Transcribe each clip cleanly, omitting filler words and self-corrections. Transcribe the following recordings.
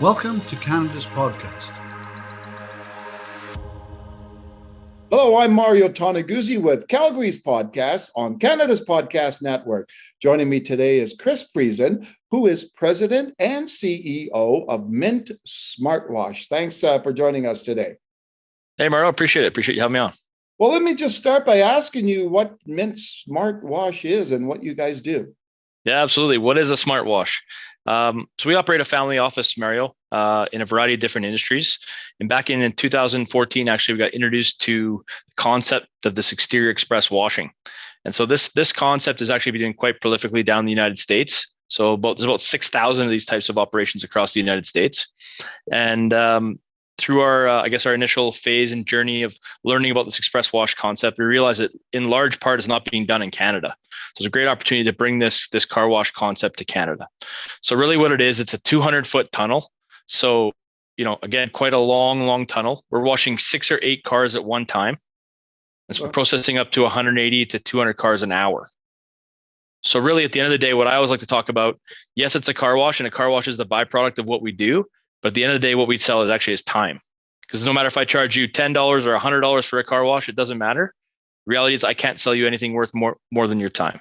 Welcome to Canada's podcast. Hello, I'm Mario Toneguzzi with Calgary's podcast on Canada's Podcast Network. Joining me today is Chris Friesen, who is President and CEO of Mint Smartwash. Thanks for joining us today. Hey, Mario, appreciate it. Appreciate you having me on. Well, let me just start by asking you what Mint Smartwash is and what you guys do. Yeah, absolutely. What is a Smartwash? So we operate a family office, Mario, in a variety of different industries. And back in 2014, actually, we got introduced to the concept of this exterior express washing. And so this concept is actually doing quite prolifically down in the United States. So there's about 6,000 of these types of operations across the United States. And through our initial phase and journey of learning about this express wash concept, we realized that in large part is not being done in Canada. So it's a great opportunity to bring this car wash concept to Canada. So really what it is, it's a 200-foot tunnel. So, again, quite a long tunnel. We're washing 6 or 8 cars at one time. And so we're processing up to 180 to 200 cars an hour. So really at the end of the day, what I always like to talk about, yes, it's a car wash, and a car wash is the byproduct of what we do. But at the end of the day, what we sell is actually time. Because no matter if I charge you $10 or $100 for a car wash, it doesn't matter. Reality is I can't sell you anything worth more than your time.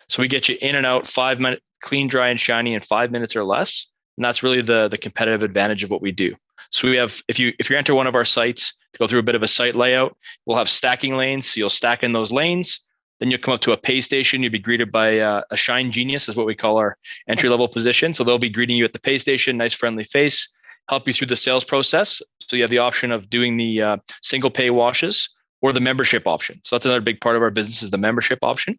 So we get you in and out, 5 minutes, clean, dry, and shiny in 5 minutes or less. And that's really the competitive advantage of what we do. So we have, if you enter one of our sites, to go through a bit of a site layout, we'll have stacking lanes. So you'll stack in those lanes. Then you'll come up to a pay station. You'll be greeted by a shine genius, is what we call our entry-level position. So they'll be greeting you at the pay station, nice friendly face, help you through the sales process. So you have the option of doing the single pay washes or the membership option. So that's another big part of our business, is the membership option.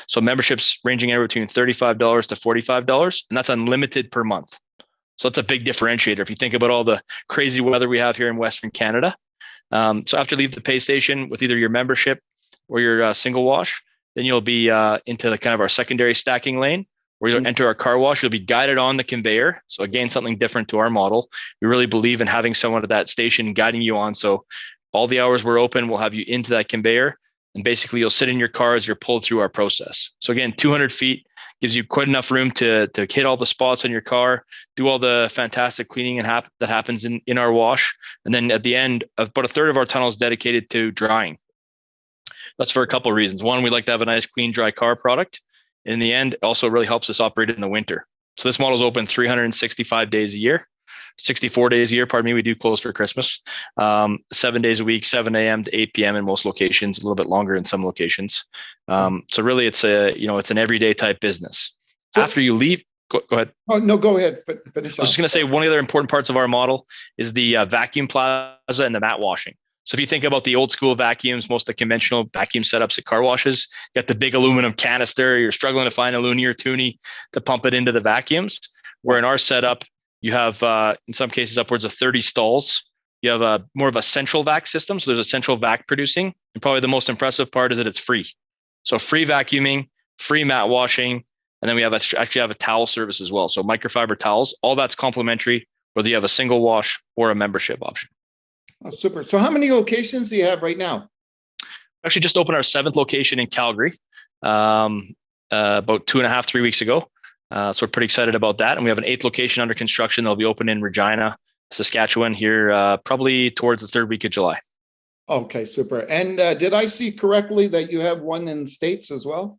So memberships ranging anywhere between $35 to $45, and that's unlimited per month. So that's a big differentiator if you think about all the crazy weather we have here in Western Canada. So after you leave the pay station with either your membership or your single wash, then you'll be into the kind of our secondary stacking lane, where you'll enter our car wash. You'll be guided on the conveyor. So again, something different to our model. We really believe in having someone at that station guiding you on. So all the hours we're open, we'll have you into that conveyor. And basically you'll sit in your car as you're pulled through our process. So again, 200 feet gives you quite enough room to hit all the spots in your car, do all the fantastic cleaning that happens in our wash. And then at the end, about a third of our tunnel is dedicated to drying. That's for a couple of reasons. One, we like to have a nice, clean, dry car product. In the end, it also really helps us operate in the winter. So this model is open 365 days a year, 64 days a year. Pardon me, we do close for Christmas. 7 days a week, 7 a.m. to 8 p.m. in most locations, a little bit longer in some locations. So really, it's an everyday type business. So after you leave, go ahead. Oh no, go ahead. Finish. I was just going to say one of the other important parts of our model is the vacuum plaza and the mat washing. So if you think about the old school vacuums, most of the conventional vacuum setups at car washes, you got the big aluminum canister. You're struggling to find a loonie or toonie to pump it into the vacuums. Where in our setup, you have, in some cases, upwards of 30 stalls. You have more of a central vac system. So there's a central vac producing. And probably the most impressive part is that it's free. So free vacuuming, free mat washing. And then we actually have a towel service as well. So microfiber towels, all that's complimentary, whether you have a single wash or a membership option. Oh, super. So how many locations do you have right now? Actually just opened our 7th location in Calgary about 2.5, 3 weeks ago. So we're pretty excited about that. And we have an 8th location under construction. They'll be open in Regina, Saskatchewan here probably towards the 3rd week of July. Okay, super. And did I see correctly that you have one in the States as well?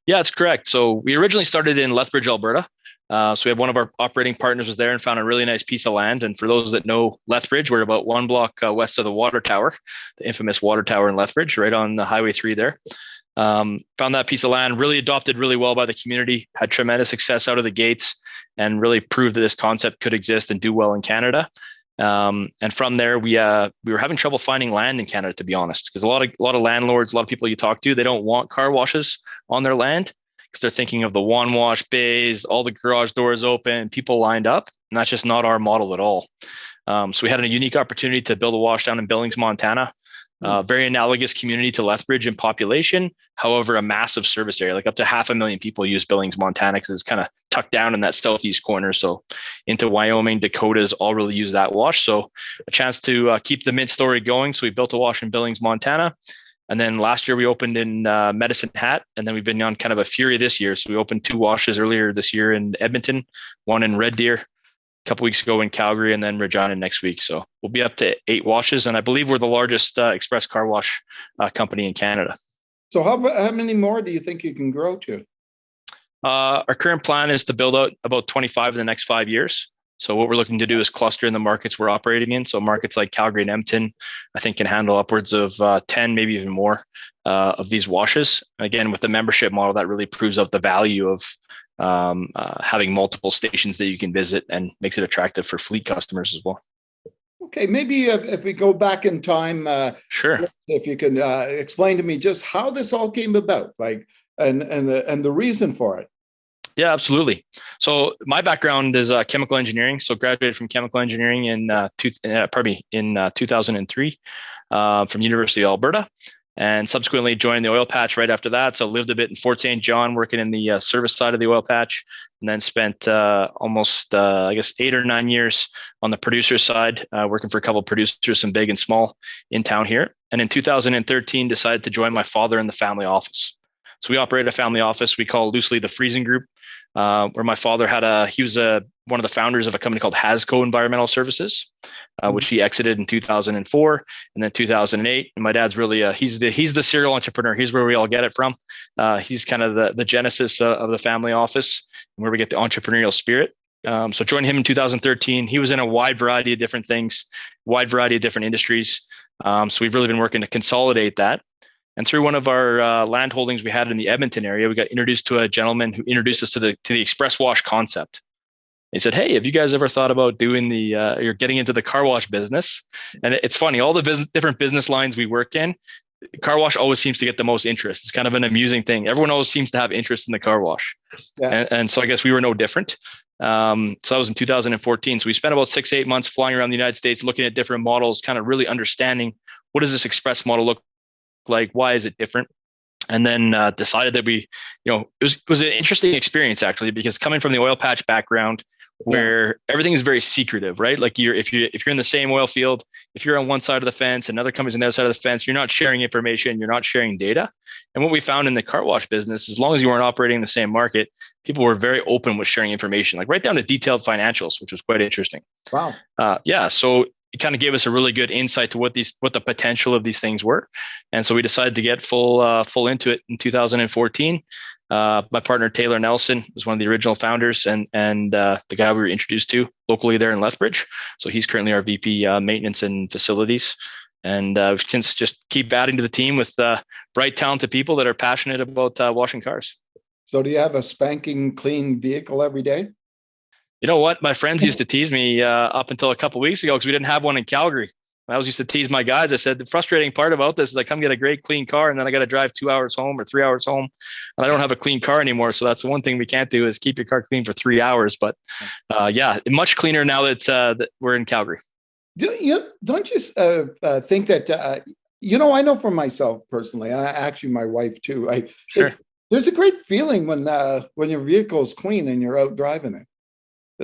Yeah, that's correct. So we originally started in Lethbridge, Alberta. So we had one of our operating partners was there and found a really nice piece of land. And for those that know Lethbridge, we're about 1 block west of the water tower, the infamous water tower in Lethbridge, right on the Highway 3 there. Found that piece of land, really adopted really well by the community, had tremendous success out of the gates, and really proved that this concept could exist and do well in Canada. And from there, we were having trouble finding land in Canada, to be honest, because a lot of landlords, a lot of people you talk to, they don't want car washes on their land, because they're thinking of the one wash bays, all the garage doors open, people lined up. And that's just not our model at all. So we had a unique opportunity to build a wash down in Billings, Montana. Very analogous community to Lethbridge in population. However, a massive service area, like up to 500,000 people use Billings, Montana, because it's kind of tucked down in that southeast corner. So into Wyoming, Dakotas, all really use that wash. So a chance to keep the Mint story going. So we built a wash in Billings, Montana. And then last year we opened in Medicine Hat, and then we've been on kind of a fury this year. So we opened 2 washes earlier this year in Edmonton, one in Red Deer. couple weeks ago in Calgary, and then Regina next week. So we'll be up to 8 washes, and I believe we're the largest express car wash company in Canada. So how many more do you think you can grow to? Our current plan is to build out about 25 in the next 5 years. So what we're looking to do is cluster in the markets we're operating in. So markets like Calgary and Edmonton, I think, can handle upwards of 10, maybe even more of these washes. Again, with the membership model, that really proves out the value of having multiple stations that you can visit, and makes it attractive for fleet customers as well. Okay, maybe if we go back in time, Sure. If you can explain to me just how this all came about, like, and the reason for it. Yeah, absolutely. So my background is chemical engineering. So graduated from chemical engineering in 2003 from University of Alberta, and subsequently joined the oil patch right after that. So lived a bit in Fort St. John, working in the service side of the oil patch, and then spent almost, 8 or 9 years on the producer side, working for a couple of producers, some big and small, in town here. And in 2013, decided to join my father in the family office. So we operate a family office we call loosely the Friesen Group, where my father he was one of the founders of a company called Hazco Environmental Services, which he exited in 2004, and then 2008. And my dad's really he's the serial entrepreneur. He's where we all get it from. He's kind of the genesis of the family office, where we get the entrepreneurial spirit. So joined him in 2013. He was in a wide variety of different things, wide variety of different industries. So we've really been working to consolidate that. And through one of our land holdings we had in the Edmonton area, we got introduced to a gentleman who introduced us to the express wash concept. He said, "Hey, have you guys ever thought about doing you're getting into the car wash business?" And it's funny, all the different business lines we work in, car wash always seems to get the most interest. It's kind of an amusing thing. Everyone always seems to have interest in the car wash. Yeah. And so I guess we were no different. So that was in 2014. So we spent about 6-8 months flying around the United States, looking at different models, kind of really understanding, what does this express model look like? Why is it different? And then decided that it was an interesting experience, actually, because coming from the oil patch background, where everything is very secretive, right? Like if you're in the same oil field, if you're on one side of the fence, another company's on the other side of the fence, you're not sharing information, you're not sharing data. And what we found in the car wash business, as long as you weren't operating in the same market, people were very open with sharing information, like right down to detailed financials, which was quite interesting. Wow. So it kind of gave us a really good insight to what the potential of these things were. And so we decided to get full into it in 2014. My partner, Taylor Nelson, was one of the original founders and the guy we were introduced to locally there in Lethbridge. So he's currently our VP maintenance and facilities. And we can just keep adding to the team with bright, talented people that are passionate about washing cars. So do you have a spanking clean vehicle every day? You know what? My friends used to tease me up until a couple of weeks ago because we didn't have one in Calgary. I always used to tease my guys. I said, the frustrating part about this is I come get a great clean car, and then I got to drive 2 hours home or 3 hours home, and I don't have a clean car anymore. So that's the one thing we can't do, is keep your car clean for 3 hours. But much cleaner now that we're in Calgary. Don't you think that, I know for myself personally, actually my wife too, Sure. There's a great feeling when your vehicle is clean and you're out driving it.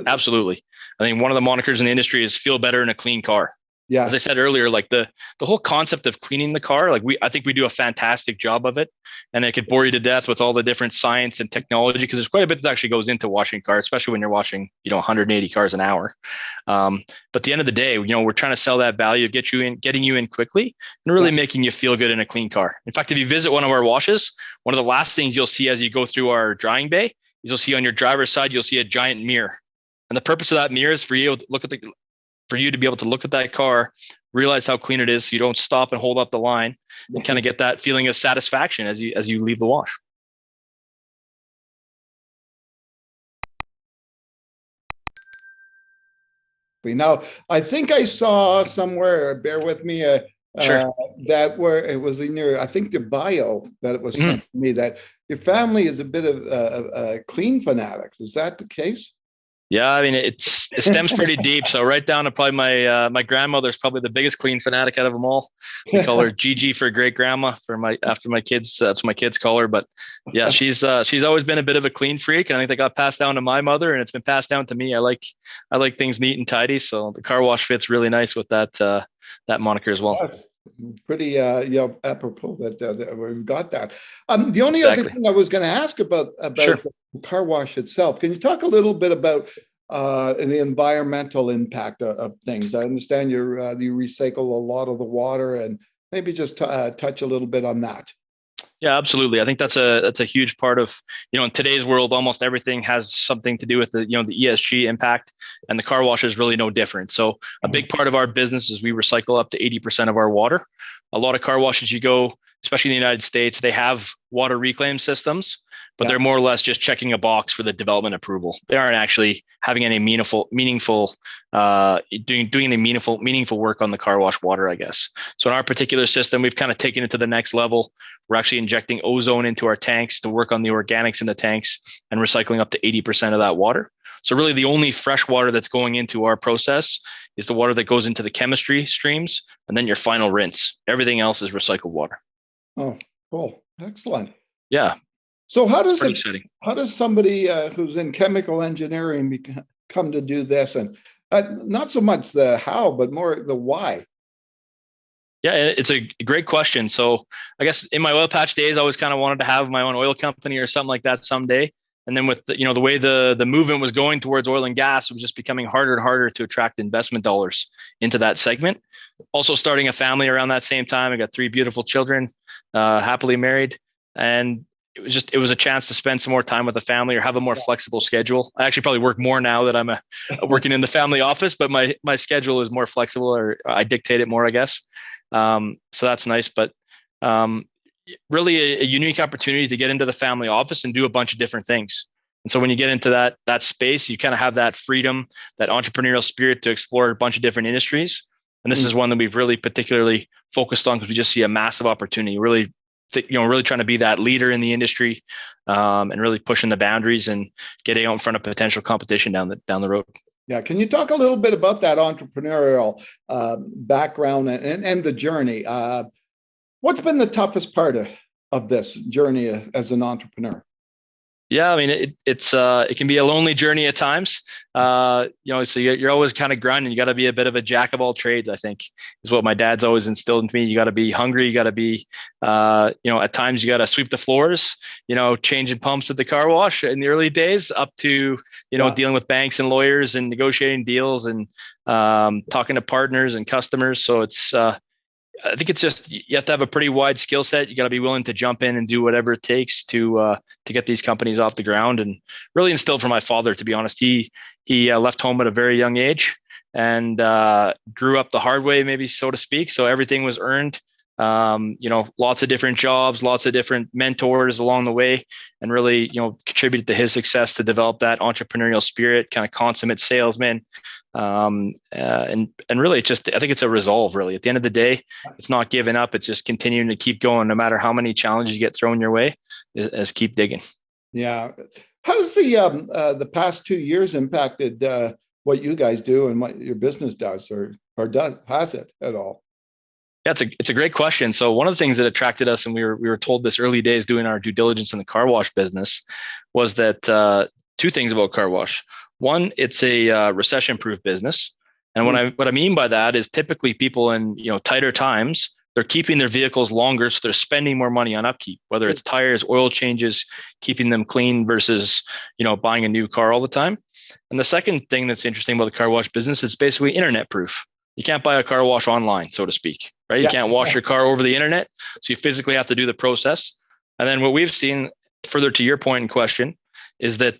Absolutely. I think one of the monikers in the industry is feel better in a clean car. Yeah. As I said earlier, like the whole concept of cleaning the car, I think we do a fantastic job of it. And I could bore you to death with all the different science and technology, because there's quite a bit that actually goes into washing cars, especially when you're washing, 180 cars an hour. But at the end of the day, we're trying to sell that value of getting you in quickly and really making you feel good in a clean car. In fact, if you visit one of our washes, one of the last things you'll see as you go through our drying bay is you'll see on your driver's side, you'll see a giant mirror. And the purpose of that mirror is for you to be able to look at that car, realize how clean it is, so you don't stop and hold up the line, and kind of get that feeling of satisfaction as you leave the wash. Now, I think I saw somewhere, bear with me, Sure. that where it was in your, I think the bio that it was sent to me, that your family is a bit of clean fanatics. Is that the case? Yeah, I mean, it stems pretty deep. So right down to probably my grandmother's probably the biggest clean fanatic out of them all. We call her Gigi for great grandma after my kids. That's what my kids call her. But yeah, she's always been a bit of a clean freak, and I think they got passed down to my mother, and it's been passed down to me. I like things neat and tidy, so the car wash fits really nice with that moniker as well. That's pretty apropos that we've got that. The only other thing I was going to ask about Sure. the car wash itself, can you talk a little bit about and the environmental impact of things. I understand you recycle a lot of the water, and maybe just touch a little bit on that. Yeah, absolutely. I think that's a huge part of, in today's world, almost everything has something to do with the ESG impact, and the car wash is really no different. So a big part of our business is we recycle up to 80% of our water. A lot of car washes you go, especially in the United States, they have water reclaim systems, but they're more or less just checking a box for the development approval. They aren't actually having any meaningful doing any meaningful work on the car wash water, I guess. So in our particular system, we've kind of taken it to the next level. We're actually injecting ozone into our tanks to work on the organics in the tanks and recycling up to 80% of that water. So really the only fresh water that's going into our process is the water that goes into the chemistry streams, and then your final rinse. Everything else is recycled water. Oh, cool. Excellent. Yeah. So how does somebody who's in chemical engineering come to do this? And not so much the how, but more the why. Yeah, it's a great question. So I guess in my oil patch days, I always kind of wanted to have my own oil company or something like that someday. And then with the way the movement was going towards oil and gas, it was just becoming harder and harder to attract investment dollars into that segment. Also starting a family around that same time. I got 3 beautiful children, happily married. And it was a chance to spend some more time with the family or have a more flexible schedule. I actually probably work more now that I'm working in the family office, but my schedule is more flexible, or I dictate it more, I guess. So that's nice, but really a unique opportunity to get into the family office and do a bunch of different things. And so when you get into that space, you kind of have that freedom, that entrepreneurial spirit to explore a bunch of different industries. And this is one that we've really particularly focused on because we just see a massive opportunity, really trying to be that leader in the industry, and really pushing the boundaries and getting out in front of potential competition down the road. Yeah, can you talk a little bit about that entrepreneurial background and the journey? What's been the toughest part of this journey as an entrepreneur? Yeah, I mean, it can be a lonely journey at times. So you're always kind of grinding. You got to be a bit of a jack of all trades, I think, is what my dad's always instilled into me. You got to be hungry. You got to be, at times you got to sweep the floors, changing pumps at the car wash in the early days, up to, dealing with banks and lawyers and negotiating deals and talking to partners and customers. So I think it's just, you have to have a pretty wide skill set. You got to be willing to jump in and do whatever it takes to get these companies off the ground, and really instilled from my father, to be honest. He left home at a very young age and grew up the hard way, maybe so to speak. So everything was earned. Lots of different jobs, lots of different mentors along the way, and really, contributed to his success to develop that entrepreneurial spirit, kind of consummate salesman. And really, I think it's a resolve, really. At the end of the day, it's not giving up. It's just continuing to keep going, no matter how many challenges you get thrown your way, is keep digging. Yeah. How's the past 2 years impacted what you guys do and what your business does, or has it at all? Yeah, it's a great question. So one of the things that attracted us, and we were told this early days doing our due diligence in the car wash business, was that 2 things about car wash. One, it's a recession-proof business, and what I mean by that is typically people in tighter times, they're keeping their vehicles longer, so they're spending more money on upkeep, whether it's tires, oil changes, keeping them clean versus buying a new car all the time. And the second thing that's interesting about the car wash business is basically internet proof. You can't buy a car wash online, so to speak, right? You can't wash your car over the internet, so you physically have to do the process. And then what we've seen, further to your point in question, is that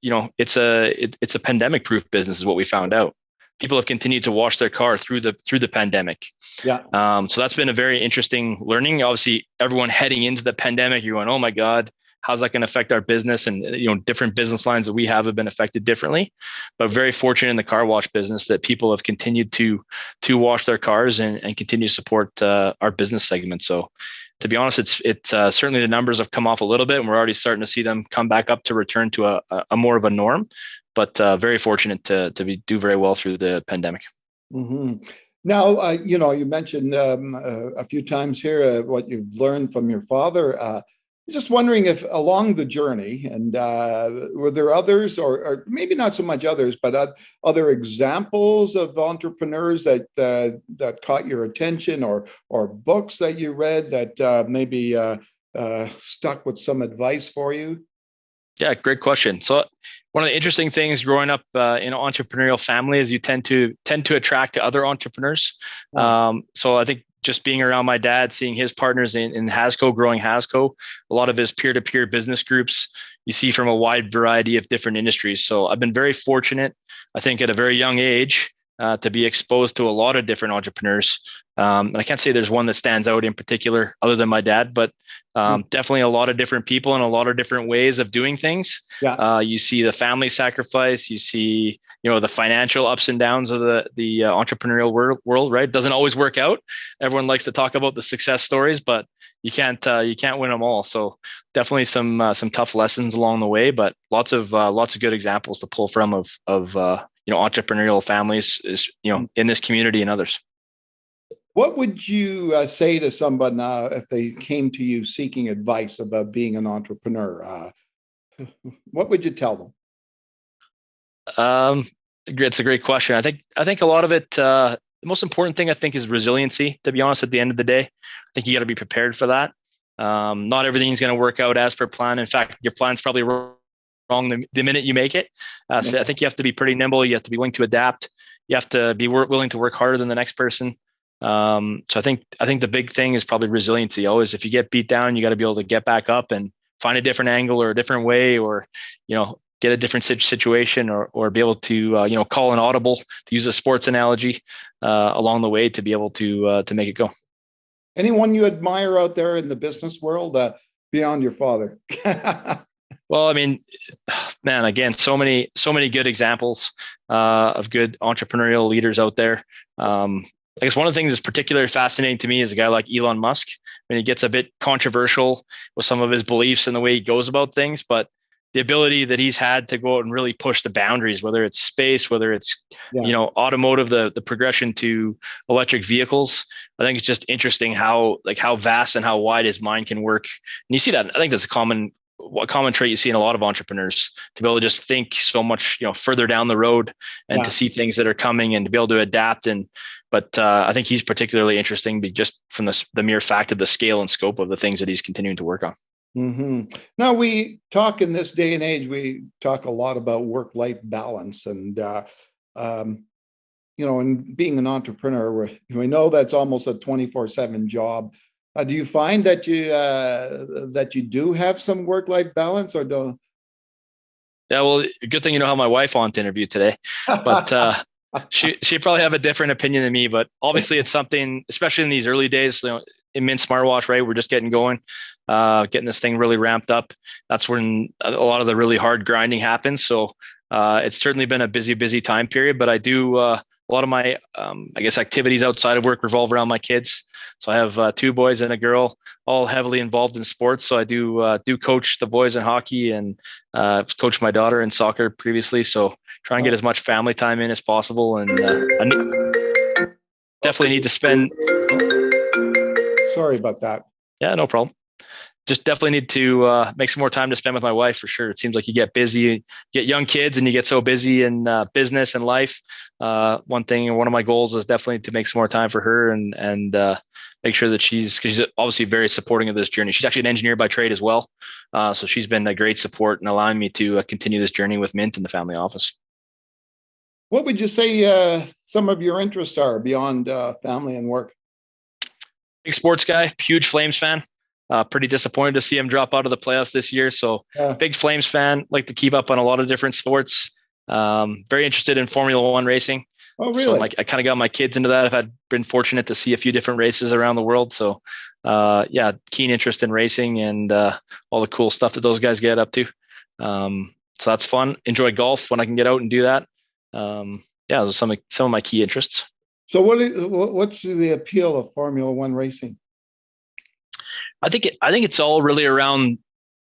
it's a pandemic proof business, is what we found out. People have continued to wash their car through the pandemic. Yeah. So that's been a very interesting learning. Obviously, everyone heading into the pandemic, you're going, oh my God, how's that going to affect our business? And different business lines that we have been affected differently. But very fortunate in the car wash business that people have continued to wash their cars and continue to support our business segment. So, to be honest, it's certainly the numbers have come off a little bit, and we're already starting to see them come back up to return to a more of a norm. But very fortunate to do very well through the pandemic. Mm-hmm. Now, you mentioned a few times here what you've learned from your father. Just wondering if along the journey, and were there others, or maybe not so much others, but other examples of entrepreneurs that caught your attention, or books that you read that maybe stuck with some advice for you? Yeah, great question. So one of the interesting things growing up in an entrepreneurial family is you tend to attract to other entrepreneurs. Wow. So I think just being around my dad, seeing his partners in Hazco, growing Hazco, a lot of his peer-to-peer business groups, you see from a wide variety of different industries. So I've been very fortunate, I think, at a very young age to be exposed to a lot of different entrepreneurs. And I can't say there's one that stands out in particular other than my dad, but definitely a lot of different people and a lot of different ways of doing things. Yeah. You see the family sacrifice, you see, the financial ups and downs of the entrepreneurial world, right? It doesn't always work out. Everyone likes to talk about the success stories, but you can't win them all. So definitely some tough lessons along the way, but lots of good examples to pull from of entrepreneurial families is in this community and others. What would you say to someone if they came to you seeking advice about being an entrepreneur? What would you tell them? It's a great question. I think a lot of it. The most important thing I think is resiliency. To be honest, at the end of the day, I think you got to be prepared for that. Not everything's going to work out as per plan. In fact, your plan's probably wrong the minute you make it. So I think you have to be pretty nimble. You have to be willing to adapt. You have to be willing to work harder than the next person. So I think the big thing is probably resiliency. Always, if you get beat down, you got to be able to get back up and find a different angle or a different way, or get a different situation, or be able to call an audible, to use a sports analogy, along the way to be able to make it go. Anyone you admire out there in the business world beyond your father? Well, I mean, man, again, so many good examples of good entrepreneurial leaders out there. I guess one of the things that's particularly fascinating to me is a guy like Elon Musk. I mean, he gets a bit controversial with some of his beliefs and the way he goes about things, but the ability that he's had to go out and really push the boundaries, whether it's space, whether it's automotive, the progression to electric vehicles, I think it's just interesting how vast and how wide his mind can work. And you see that. I think that's a common trait you see in a lot of entrepreneurs, to be able to just think so much further down the road and to see things that are coming and to be able to adapt. But I think he's particularly interesting just from the mere fact of the scale and scope of the things that he's continuing to work on. Mm-hmm. Now, we talk in this day and age, we talk a lot about work-life balance, and and being an entrepreneur, we know that's almost a 24/7 job. Do you find that you do have some work-life balance, or don't? Yeah, well, good thing you have my wife on to interview today, but she probably have a different opinion than me. But obviously, it's something, especially in these early days, in Mint Smartwash, right? We're just getting going, getting this thing really ramped up. That's when a lot of the really hard grinding happens. So it's certainly been a busy time period. But I do a lot of my, activities outside of work revolve around my kids. So I have 2 boys and a girl, all heavily involved in sports. So I do coach the boys in hockey and coach my daughter in soccer previously. So try and get as much family time in as possible. And I definitely need to spend. Sorry about that. Yeah, no problem. Just definitely need to make some more time to spend with my wife for sure. It seems like you get busy, you get young kids, and you get so busy in business and life. One of my goals is definitely to make some more time for her and make sure that because she's obviously very supporting of this journey. She's actually an engineer by trade as well. So she's been a great support in allowing me to continue this journey with Mint and the family office. What would you say some of your interests are beyond family and work? Big sports guy, huge Flames fan. Pretty disappointed to see him drop out of the playoffs this year. So big Flames fan, like to keep up on a lot of different sports. Very interested in Formula One racing. Oh, really? So I kind of got my kids into that. I've been fortunate to see a few different races around the world. So keen interest in racing and all the cool stuff that those guys get up to. So that's fun. Enjoy golf when I can get out and do that. Those are some of my key interests. So what's the appeal of Formula One racing? I think it's all really around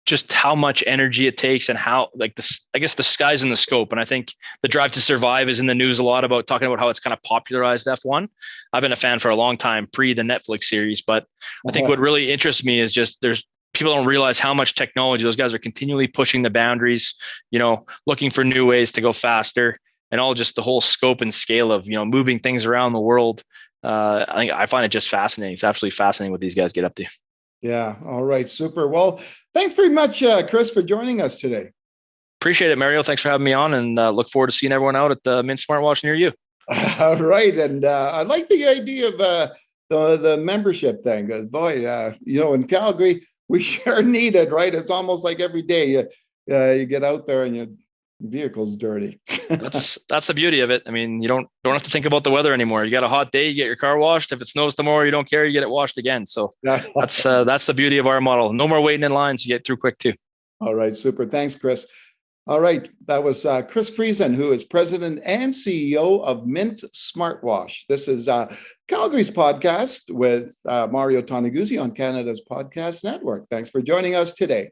just how much energy it takes and how, like, this, I guess the sky's in the scope. And I think the Drive to Survive is in the news a lot about talking about how it's kind of popularized F1. I've been a fan for a long time, pre the Netflix series, but I think what really interests me is just people don't realize how much technology those guys are continually pushing the boundaries, looking for new ways to go faster, and all just the whole scope and scale of, moving things around the world. I find it just fascinating. It's absolutely fascinating what these guys get up to. Yeah. All right. Super. Well, thanks very much, Chris, for joining us today. Appreciate it, Mario. Thanks for having me on, and look forward to seeing everyone out at the Mint Smartwash near you. All right, and I like the idea of the membership thing. Boy, in Calgary, we sure need it, right? It's almost like every day you get out there and your vehicle's dirty. That's the beauty of it. I mean, you don't have to think about the weather anymore. You got a hot day, you get your car washed. If it snows tomorrow, you don't care, you get it washed again. So that's the beauty of our model. No more waiting in lines. You get through quick too. All right, super. Thanks, Chris. All right, that was Chris Friesen, who is president and CEO of Mint Smartwash. This is Calgary's podcast with Mario Toneguzzi on Canada's Podcast Network. Thanks for joining us today.